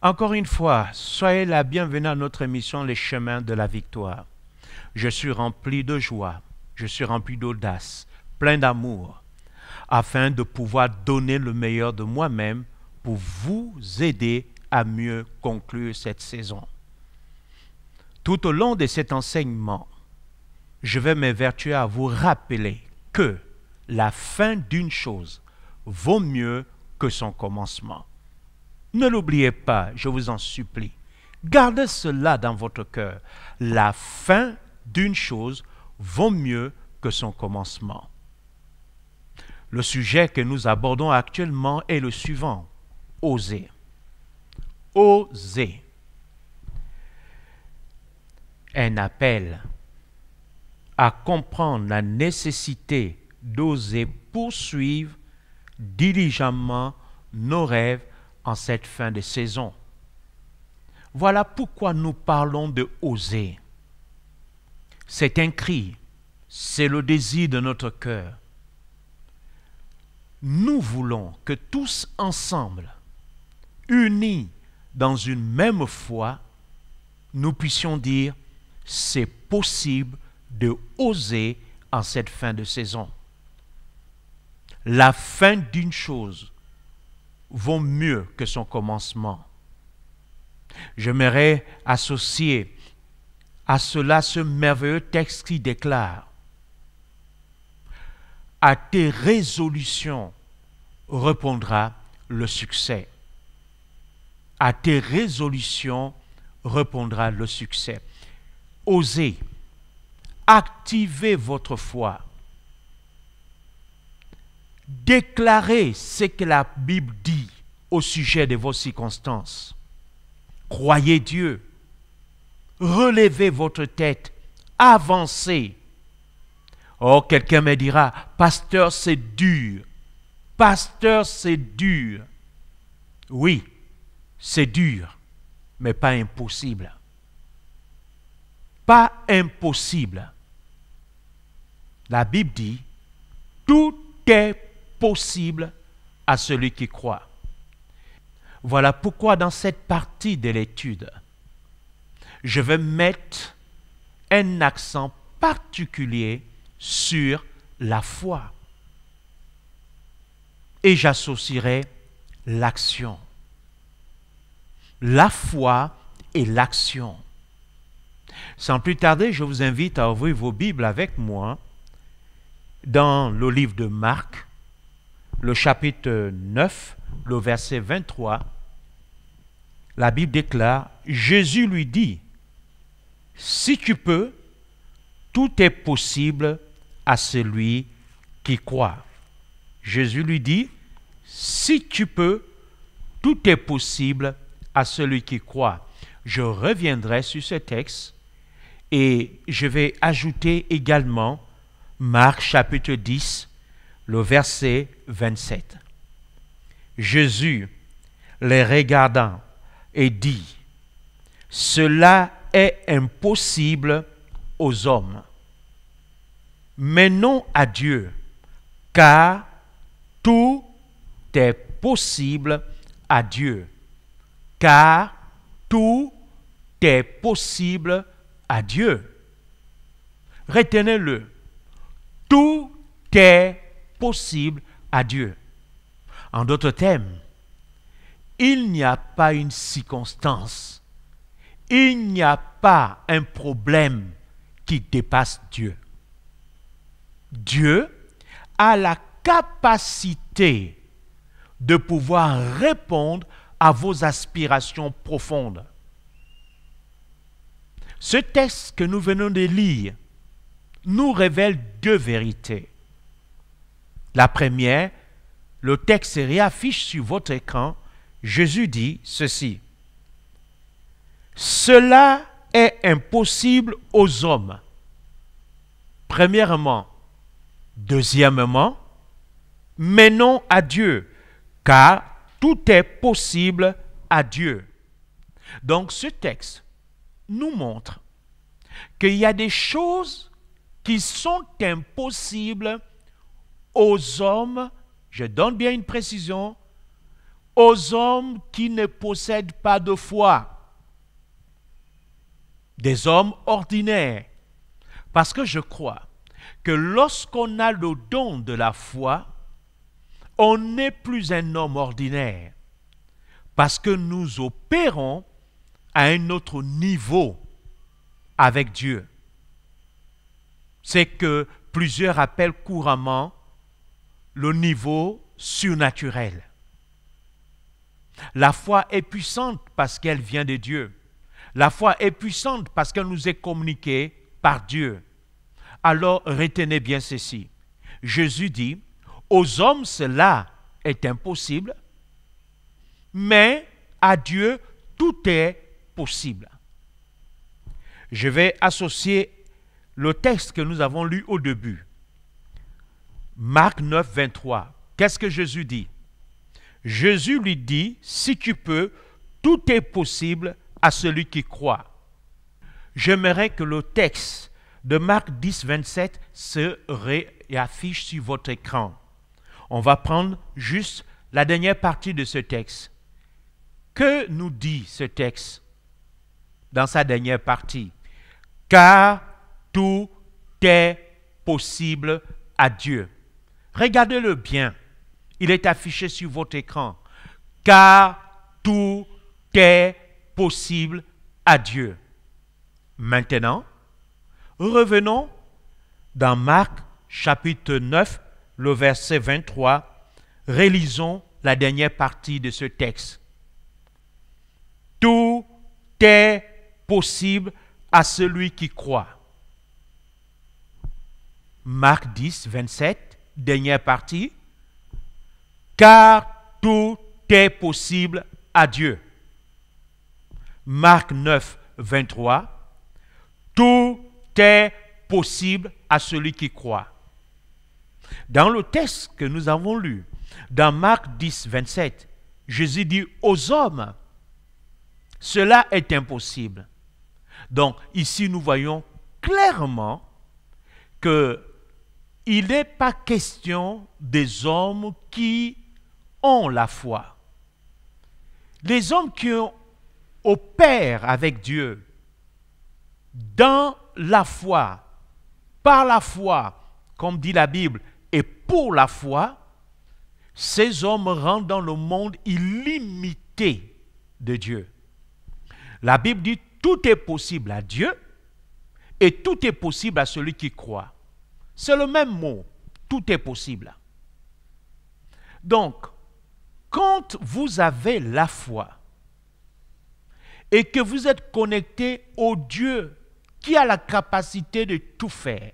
Encore une fois, soyez la bienvenue à notre émission Les chemins de la victoire. Je suis rempli de joie, je suis rempli d'audace, plein d'amour, afin de pouvoir donner le meilleur de moi-même pour vous aider à mieux conclure cette saison. Tout au long de cet enseignement, je vais m'évertuer à vous rappeler que la fin d'une chose vaut mieux que son commencement. Ne l'oubliez pas, je vous en supplie. Gardez cela dans votre cœur. La fin d'une chose vaut mieux que son commencement. Le sujet que nous abordons actuellement est le suivant. Oser. Oser. Un appel à comprendre la nécessité d'oser poursuivre diligemment nos rêves en cette fin de saison. Voilà pourquoi nous parlons de oser. C'est un cri, c'est le désir de notre cœur. Nous voulons que tous ensemble, unis dans une même foi, nous puissions dire « c'est possible de oser en cette fin de saison ». La fin d'une chose vaut mieux que son commencement. J'aimerais associer à cela ce merveilleux texte qui déclare « À tes résolutions répondra le succès. » À tes résolutions répondra le succès. Osez, activez votre foi. Déclarez ce que la Bible dit au sujet de vos circonstances. Croyez Dieu. Relevez votre tête. Avancez. Oh, quelqu'un me dira, pasteur, c'est dur. Pasteur, c'est dur. Oui, c'est dur, mais pas impossible. Pas impossible. La Bible dit, tout est possible à celui qui croit. Voilà pourquoi dans cette partie de l'étude, je vais mettre un accent particulier sur la foi. Et j'associerai l'action. La foi et l'action. Sans plus tarder, je vous invite à ouvrir vos Bibles avec moi dans le livre de Marc, le chapitre 9, le verset 23. La Bible déclare, Jésus lui dit, « Si tu peux, tout est possible à celui qui croit. » Jésus lui dit, « Si tu peux, tout est possible à celui qui croit. » Je reviendrai sur ce texte et je vais ajouter également Marc chapitre 10, le verset 27. Jésus les regardant et dit, « Cela est impossible aux hommes, mais non à Dieu, car tout est possible à Dieu. » Car tout est possible à Dieu. Retenez-le. Tout est possible à Dieu. En d'autres termes, il n'y a pas une circonstance, il n'y a pas un problème qui dépasse Dieu. Dieu a la capacité de pouvoir répondre à vos aspirations profondes. Ce texte que nous venons de lire nous révèle deux vérités. La première, le texte se réaffiche sur votre écran. Jésus dit ceci. « Cela est impossible aux hommes. » Premièrement. Deuxièmement, mais non à Dieu, car tout est possible à Dieu. Donc ce texte nous montre qu'il y a des choses qui sont impossibles aux hommes, je donne bien une précision, aux hommes qui ne possèdent pas de foi, des hommes ordinaires. Parce que je crois que lorsqu'on a le don de la foi, on n'est plus un homme ordinaire, parce que nous opérons à un autre niveau avec Dieu. C'est que plusieurs appellent couramment le niveau surnaturel. La foi est puissante parce qu'elle vient de Dieu. La foi est puissante parce qu'elle nous est communiquée par Dieu. Alors retenez bien ceci. Jésus dit, aux hommes cela est impossible, mais à Dieu tout est possible. Je vais associer le texte que nous avons lu au début. Marc 9, 23. Qu'est-ce que Jésus dit? Jésus lui dit, si tu peux, tout est possible à celui qui croit. J'aimerais que le texte de Marc 10, 27 se réaffiche sur votre écran. On va prendre juste la dernière partie de ce texte. Que nous dit ce texte dans sa dernière partie? Car tout est possible à Dieu. Regardez-le bien. Il est affiché sur votre écran. Car tout est possible à Dieu. Maintenant, revenons dans Marc chapitre 9, le verset 23. Relisons la dernière partie de ce texte. Tout est possible à celui qui croit. Marc 10, 27, dernière partie. Car tout est possible à Dieu. Marc 9, 23. Tout est possible à celui qui croit. Dans le texte que nous avons lu, dans Marc 10, 27, Jésus dit aux hommes, cela est impossible. Donc ici nous voyons clairement que il n'est pas question des hommes qui ont la foi. Les hommes qui opèrent avec Dieu dans la foi, par la foi, comme dit la Bible, et pour la foi, ces hommes rentrent dans le monde illimité de Dieu. La Bible dit tout est possible à Dieu et tout est possible à celui qui croit. C'est le même mot, tout est possible. Donc, quand vous avez la foi et que vous êtes connecté au Dieu qui a la capacité de tout faire,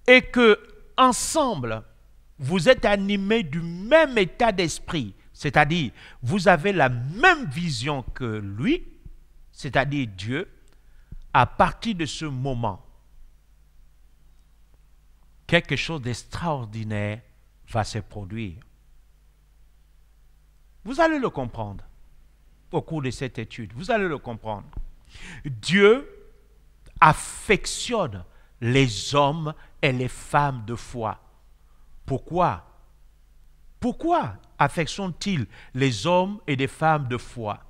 et que ensemble vous êtes animés du même état d'esprit, c'est-à-dire vous avez la même vision que lui, c'est-à-dire Dieu, à partir de ce moment, quelque chose d'extraordinaire va se produire. Vous allez le comprendre au cours de cette étude. Vous allez le comprendre. Dieu affectionne les hommes et les femmes de foi. Pourquoi? Pourquoi affectionne-t-il les hommes et les femmes de foi?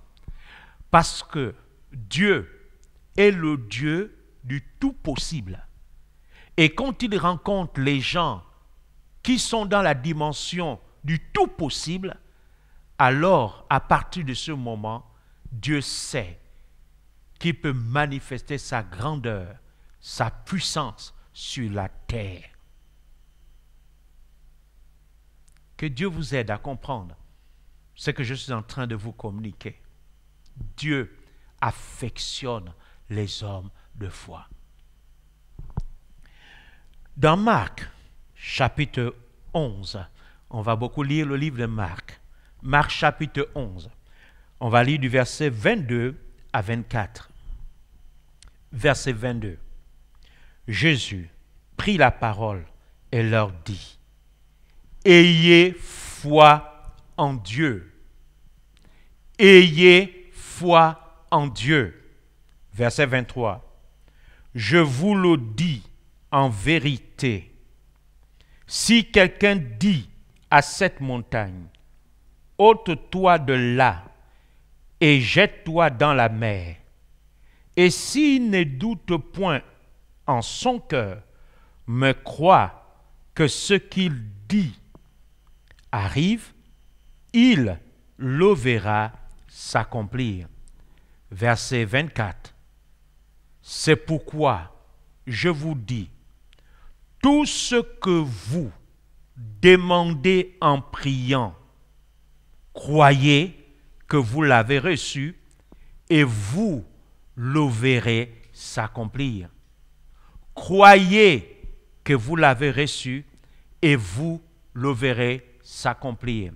Parce que Dieu est le Dieu du tout possible. Et quand il rencontre les gens qui sont dans la dimension du tout possible, alors, à partir de ce moment, Dieu sait qu'il peut manifester sa grandeur, sa puissance sur la terre. Que Dieu vous aide à comprendre ce que je suis en train de vous communiquer. Dieu affectionne les hommes de foi. Dans Marc, chapitre 11, on va beaucoup lire le livre de Marc. Marc, chapitre 11. On va lire du verset 22 à 24. Verset 22. Jésus prit la parole et leur dit, « Ayez foi en Dieu. Ayez foi en Dieu. » Verset 23. « Je vous le dis en vérité, si quelqu'un dit à cette montagne, ôte-toi de là et jette-toi dans la mer. Et s'il ne doute point en son cœur, me croit que ce qu'il dit arrive, il le verra s'accomplir. Verset 24. C'est pourquoi je vous dis, tout ce que vous demandez en priant, croyez que vous l'avez reçu et vous le verrez s'accomplir. Croyez que vous l'avez reçu et vous le verrez s'accomplir.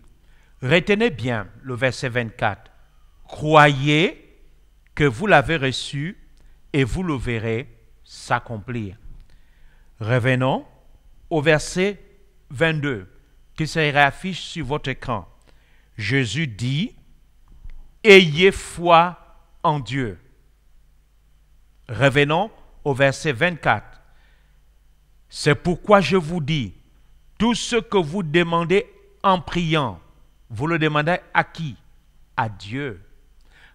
Retenez bien le verset 24. Croyez que vous l'avez reçu et vous le verrez s'accomplir. Revenons au verset 22 qui se réaffiche sur votre écran. Jésus dit, ayez foi en Dieu. Revenons au verset 24. C'est pourquoi je vous dis, tout ce que vous demandez en priant, vous le demandez à qui? À Dieu.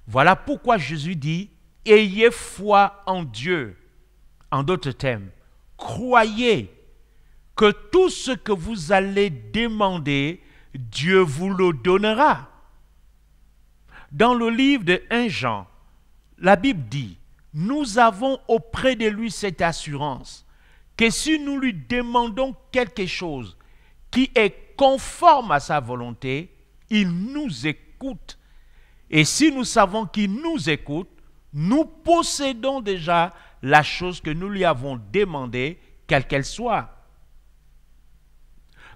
Voilà pourquoi Jésus dit, ayez foi en Dieu. En d'autres termes, croyez que tout ce que vous allez demander, Dieu vous le donnera. Dans le livre de 1 Jean, la Bible dit, nous avons auprès de lui cette assurance que si nous lui demandons quelque chose qui est conforme à sa volonté, il nous écoute. Et si nous savons qu'il nous écoute, nous possédons déjà la chose que nous lui avons demandée, quelle qu'elle soit.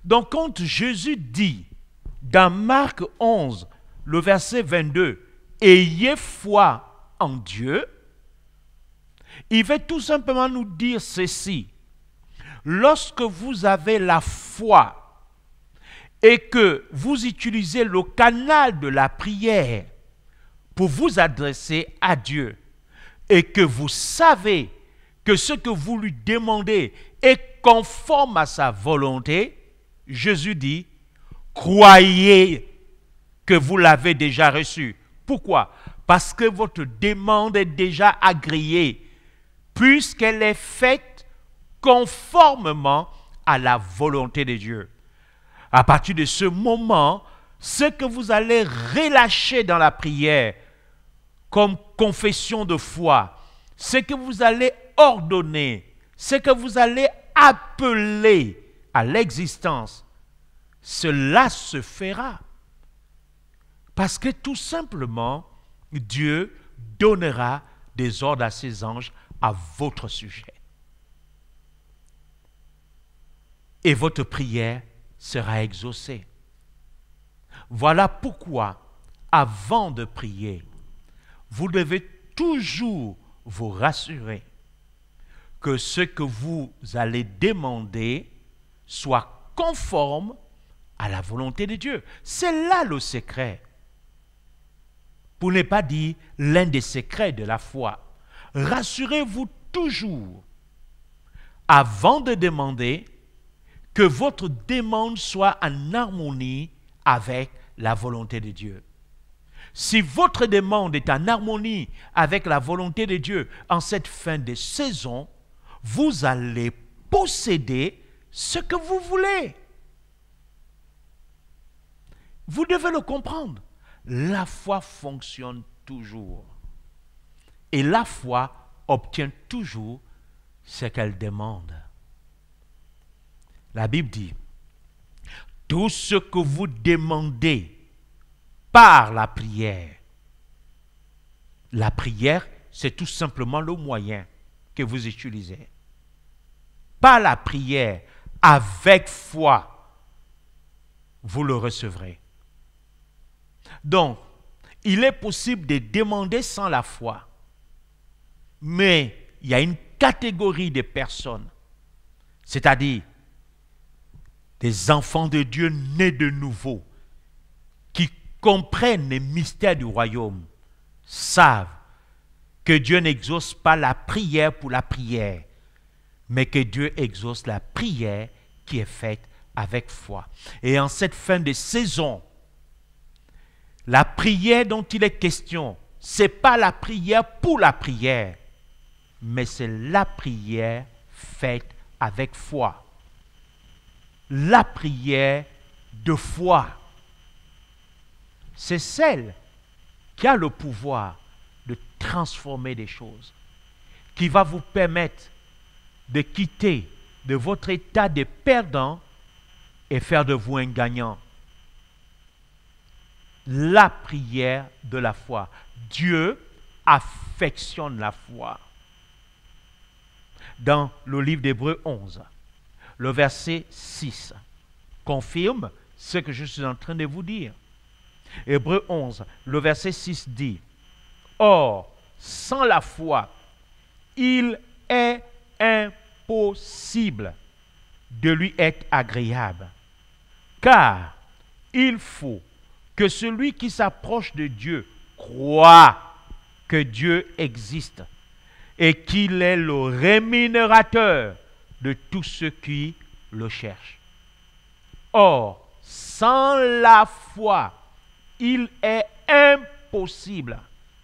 Donc quand Jésus dit dans Marc 11, le verset 22, « Ayez foi en Dieu », il veut tout simplement nous dire ceci. Lorsque vous avez la foi et que vous utilisez le canal de la prière pour vous adresser à Dieu et que vous savez que ce que vous lui demandez est conforme à sa volonté, Jésus dit, croyez que vous l'avez déjà reçu. Pourquoi? Parce que votre demande est déjà agréée, puisqu'elle est faite conformément à la volonté de Dieu. À partir de ce moment, ce que vous allez relâcher dans la prière comme confession de foi, ce que vous allez ordonner, ce que vous allez appeler à l'existence, cela se fera. Parce que tout simplement, Dieu donnera des ordres à ses anges à votre sujet. Et votre prière sera exaucée. Voilà pourquoi, avant de prier, vous devez toujours vous rassurer que ce que vous allez demander soit conforme à la volonté de Dieu. C'est là le secret. Pour ne pas dire l'un des secrets de la foi. Rassurez-vous toujours, avant de demander, que votre demande soit en harmonie avec la volonté de Dieu. Si votre demande est en harmonie avec la volonté de Dieu en cette fin de saison, vous allez posséder ce que vous voulez. Vous devez le comprendre. La foi fonctionne toujours. Et la foi obtient toujours ce qu'elle demande. La Bible dit, tout ce que vous demandez par la prière, c'est tout simplement le moyen que vous utilisez. Par la prière, avec foi, vous le recevrez. Donc, il est possible de demander sans la foi. Mais il y a une catégorie de personnes, c'est-à-dire des enfants de Dieu nés de nouveau, qui comprennent les mystères du royaume, savent que Dieu n'exauce pas la prière pour la prière, mais que Dieu exauce la prière qui est faite avec foi. Et en cette fin de saison, La prière dont il est question, ce n'est pas la prière pour la prière, mais c'est la prière faite avec foi. La prière de foi. C'est celle qui a le pouvoir de transformer des choses, qui va vous permettre de quitter de votre état de perdant et faire de vous un gagnant. La prière de la foi. Dieu affectionne la foi. Dans le livre d'Hébreux 11, le verset 6 confirme ce que je suis en train de vous dire. Hébreux 11, le verset 6 dit: Or, sans la foi, il est impossible de lui être agréable, car il faut que celui qui s'approche de Dieu croit que Dieu existe et qu'il est le rémunérateur de tous ceux qui le cherchent. Or, sans la foi, il est impossible.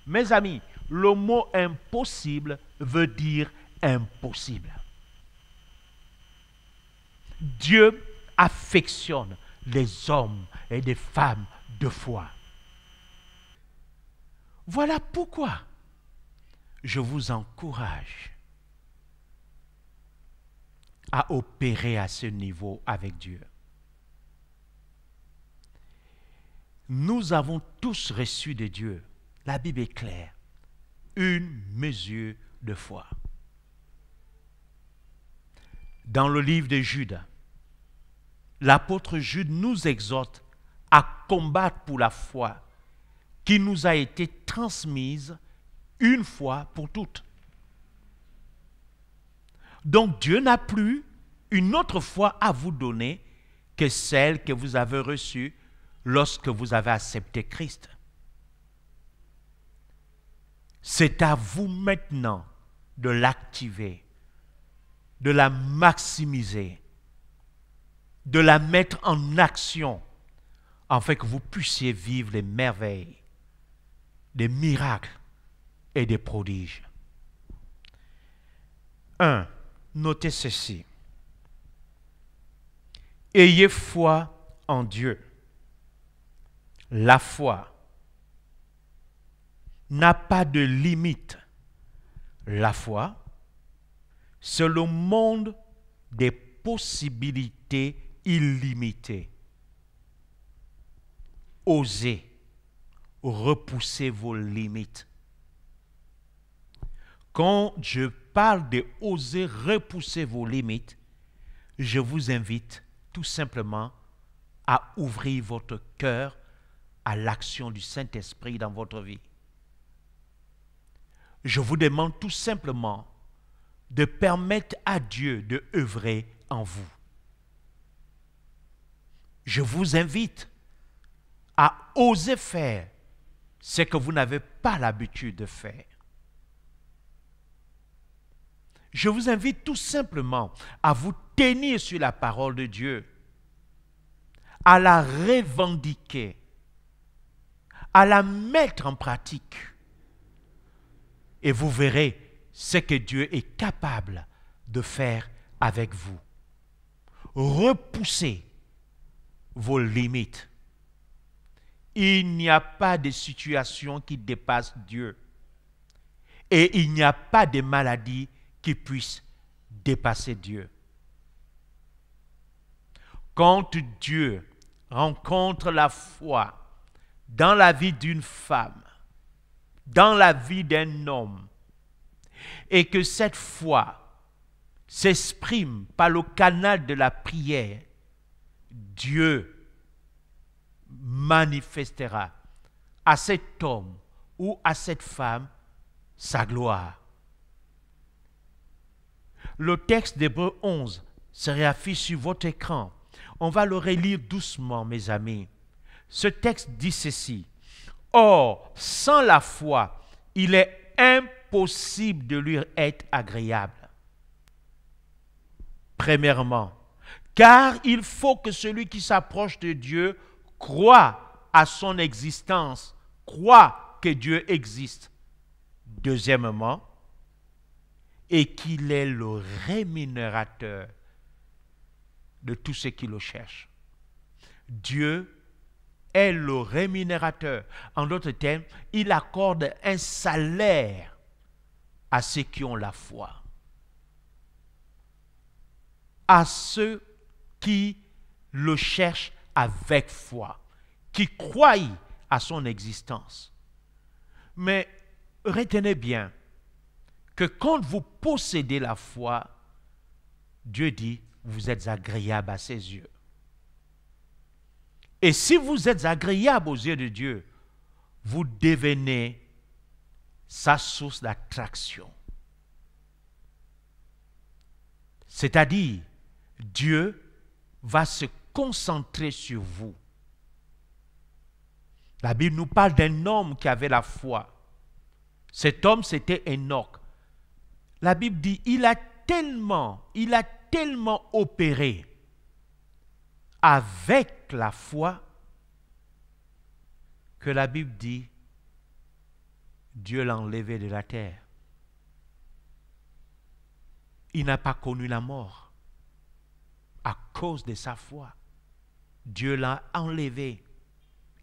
Mes amis, le mot impossible veut dire impossible. Dieu affectionne les hommes et les femmes de foi. Voilà pourquoi je vous encourage à opérer à ce niveau avec Dieu. Nous avons tous reçu de Dieu, la Bible est claire, une mesure de foi. Dans le livre de Jude, l'apôtre Jude nous exhorte à combattre pour la foi qui nous a été transmise une fois pour toutes. Donc Dieu n'a plus une autre foi à vous donner que celle que vous avez reçue lorsque vous avez accepté Christ. C'est à vous maintenant de l'activer, de la maximiser, de la mettre en action, afin que vous puissiez vivre les merveilles, des miracles et des prodiges. 1. Notez ceci. Ayez foi en Dieu. La foi n'a pas de limite. La foi, c'est le monde des possibilités illimitées. Osez repousser vos limites. Quand je parle de oser repousser vos limites, je vous invite tout simplement à ouvrir votre cœur à l'action du Saint-Esprit dans votre vie. Je vous demande tout simplement de permettre à Dieu de œuvrer en vous. Je vous invite à oser faire ce que vous n'avez pas l'habitude de faire. Je vous invite tout simplement à vous tenir sur la parole de Dieu, à la revendiquer, à la mettre en pratique. Et vous verrez ce que Dieu est capable de faire avec vous. Repoussez vos limites. Il n'y a pas de situation qui dépasse Dieu. Et il n'y a pas de maladie qui puisse dépasser Dieu. Quand Dieu rencontre la foi dans la vie d'une femme, dans la vie d'un homme, et que cette foi s'exprime par le canal de la prière, Dieu manifestera à cet homme ou à cette femme sa gloire. Le texte d'Hébreux 11 se réaffiche sur votre écran. On va le relire doucement, mes amis. Ce texte dit ceci. Or, sans la foi, il est impossible de lui être agréable. Premièrement, car il faut que celui qui s'approche de Dieu croit à son existence, croit que Dieu existe. Deuxièmement, et qu'il est le rémunérateur de tous ceux qui le cherchent. Dieu est le rémunérateur. En d'autres termes, il accorde un salaire à ceux qui ont la foi, à ceux qui le cherchent avec foi, qui croient à son existence. Mais retenez bien que quand vous possédez la foi, Dieu dit, vous êtes agréable à ses yeux. Et si vous êtes agréable aux yeux de Dieu, vous devenez sa source d'attraction. C'est-à-dire, Dieu va se concentrer sur vous. La Bible nous parle d'un homme qui avait la foi. Cet homme, c'était Enoch. La Bible dit, il a tellement opéré avec la foi que la Bible dit, Dieu l'a enlevé de la terre. Il n'a pas connu la mort à cause de sa foi. Dieu l'a enlevé.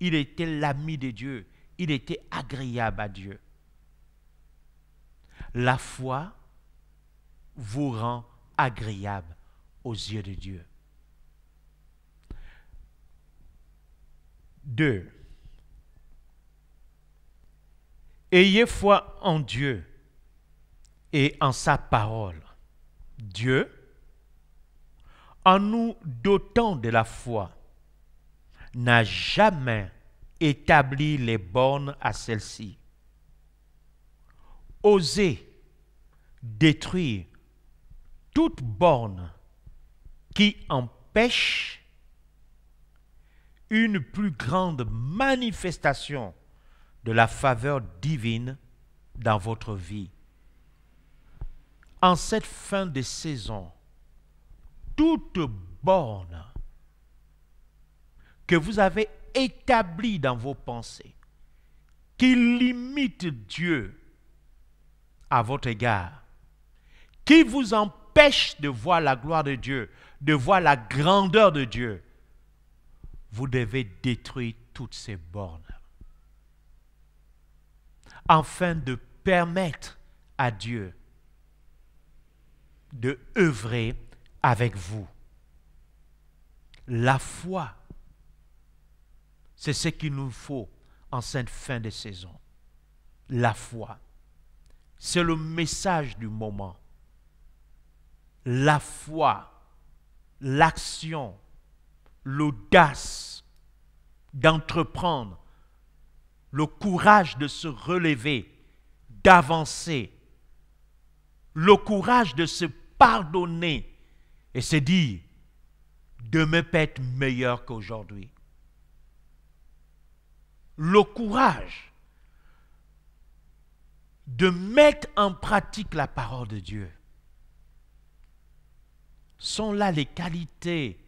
Il était l'ami de Dieu. Il était agréable à Dieu. La foi vous rend agréable aux yeux de Dieu. 2. Ayez foi en Dieu et en sa parole. Dieu, en nous dotant de la foi, n'a jamais établi les bornes à celle-ci. Osez détruire toute borne qui empêche une plus grande manifestation de la faveur divine dans votre vie. En cette fin de saison, toute borne que vous avez établie dans vos pensées, qui limite Dieu à votre égard, qui vous empêche de voir la gloire de Dieu, de voir la grandeur de Dieu, vous devez détruire toutes ces bornes afin de permettre à Dieu de œuvrer avec vous. La foi, c'est ce qu'il nous faut en cette fin de saison. La foi, c'est le message du moment. La foi, l'action, l'audace d'entreprendre, le courage de se relever, d'avancer, le courage de se pardonner et se dire, demain peut être meilleur qu'aujourd'hui. Le courage de mettre en pratique la parole de Dieu sont là les qualités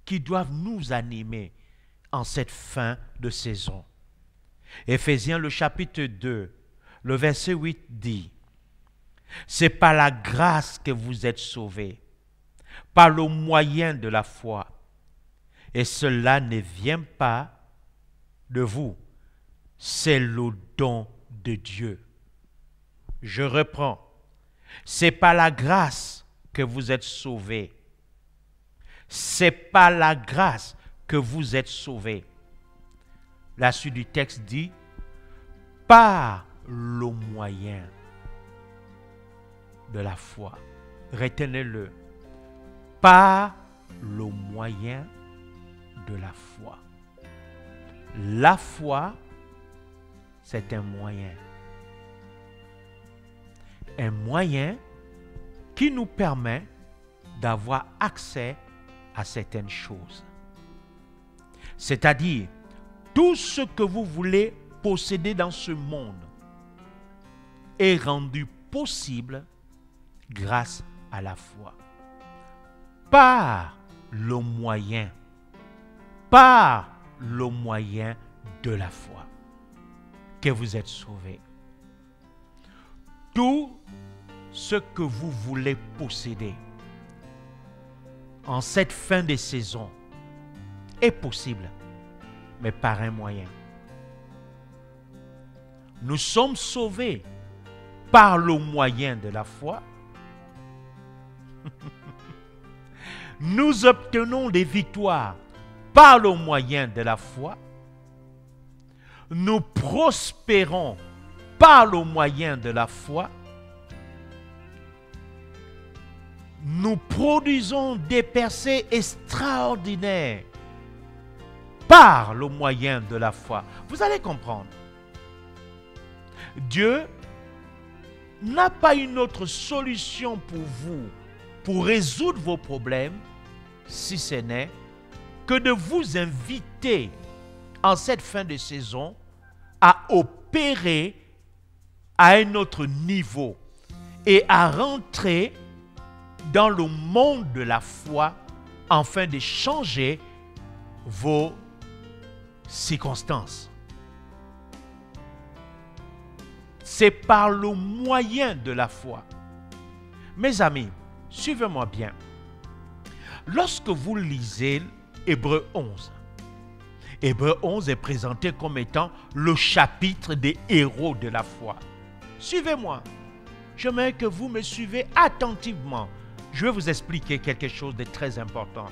qui doivent nous animer en cette fin de saison. Éphésiens le chapitre 2, le verset 8 dit, « C'est par la grâce que vous êtes sauvés, par le moyen de la foi. Et cela ne vient pas de vous, c'est le don de Dieu. » Je reprends. « C'est par la grâce que vous êtes sauvés. C'est par la grâce que vous êtes sauvés. » La suite du texte dit, « Par le moyen de la foi. » Retenez-le. Par le moyen de la foi. La foi, c'est un moyen. Un moyen qui nous permet d'avoir accès à certaines choses. C'est-à-dire, tout ce que vous voulez posséder dans ce monde est rendu possible grâce à la foi. Par le moyen de la foi que vous êtes sauvés. Tout ce que vous voulez posséder en cette fin de saison est possible, mais par un moyen. Nous sommes sauvés par le moyen de la foi. Nous obtenons des victoires par le moyen de la foi. Nous prospérons par le moyen de la foi. Nous produisons des percées extraordinaires par le moyen de la foi. Vous allez comprendre. Dieu n'a pas une autre solution pour vous, pour résoudre vos problèmes, si ce n'est que de vous inviter en cette fin de saison à opérer à un autre niveau et à rentrer dans le monde de la foi afin de changer vos circonstances. C'est par le moyen de la foi. Mes amis, suivez-moi bien. Lorsque vous lisez Hébreux 11, Hébreux 11 est présenté comme étant le chapitre des héros de la foi. Suivez-moi. J'aimerais que vous me suivez attentivement. Je vais vous expliquer quelque chose de très important.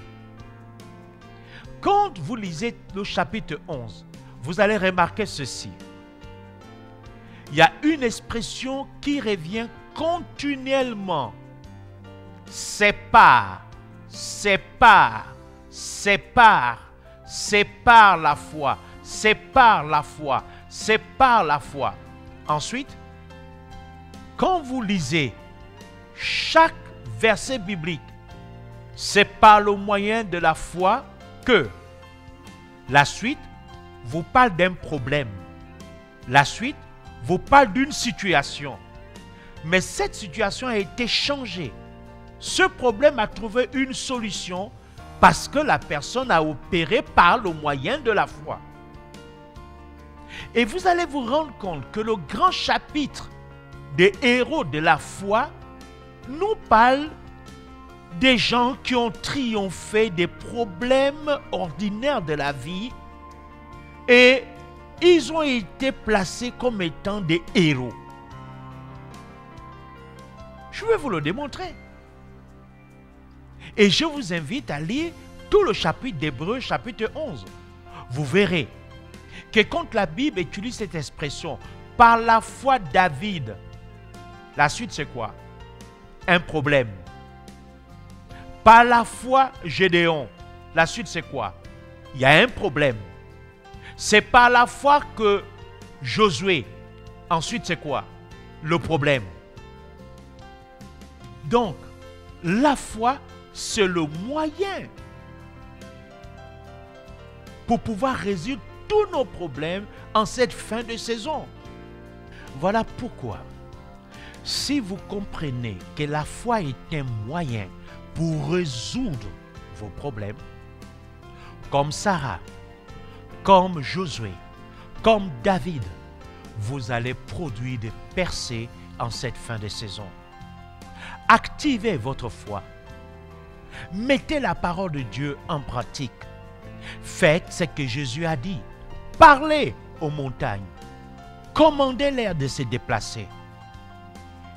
Quand vous lisez le chapitre 11, vous allez remarquer ceci. Il y a une expression qui revient continuellement. C'est par la foi. C'est par la foi. C'est par la foi. Ensuite, quand vous lisez chaque verset biblique, c'est par le moyen de la foi que la suite vous parle d'un problème. La suite vous parle d'une situation. Mais cette situation a été changée. Ce problème a trouvé une solution parce que la personne a opéré par le moyen de la foi. Et vous allez vous rendre compte que le grand chapitre des héros de la foi nous parle des gens qui ont triomphé des problèmes ordinaires de la vie et ils ont été placés comme étant des héros. Je vais vous le démontrer. Et je vous invite à lire tout le chapitre d'Hébreux, chapitre 11. Vous verrez que quand la Bible utilise cette expression, par la foi David, la suite c'est quoi? Un problème. Par la foi Gédéon, la suite c'est quoi? Il y a un problème. C'est par la foi que Josué, ensuite c'est quoi? Le problème. Donc, la foi, c'est le moyen pour pouvoir résoudre tous nos problèmes en cette fin de saison. Voilà pourquoi, si vous comprenez que la foi est un moyen pour résoudre vos problèmes, comme Sarah, comme Josué, comme David, vous allez produire des percées en cette fin de saison. Activez votre foi. Mettez la parole de Dieu en pratique. Faites ce que Jésus a dit. Parlez aux montagnes. Commandez-leur de se déplacer.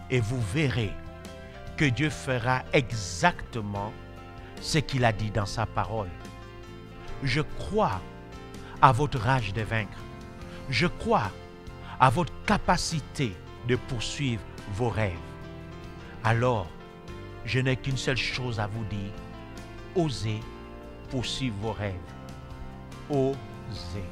Et vous verrez que Dieu fera exactement ce qu'il a dit dans sa parole. Je crois à votre rage de vaincre. Je crois à votre capacité de poursuivre vos rêves. Alors, je n'ai qu'une seule chose à vous dire. Osez poursuivre vos rêves. Osez.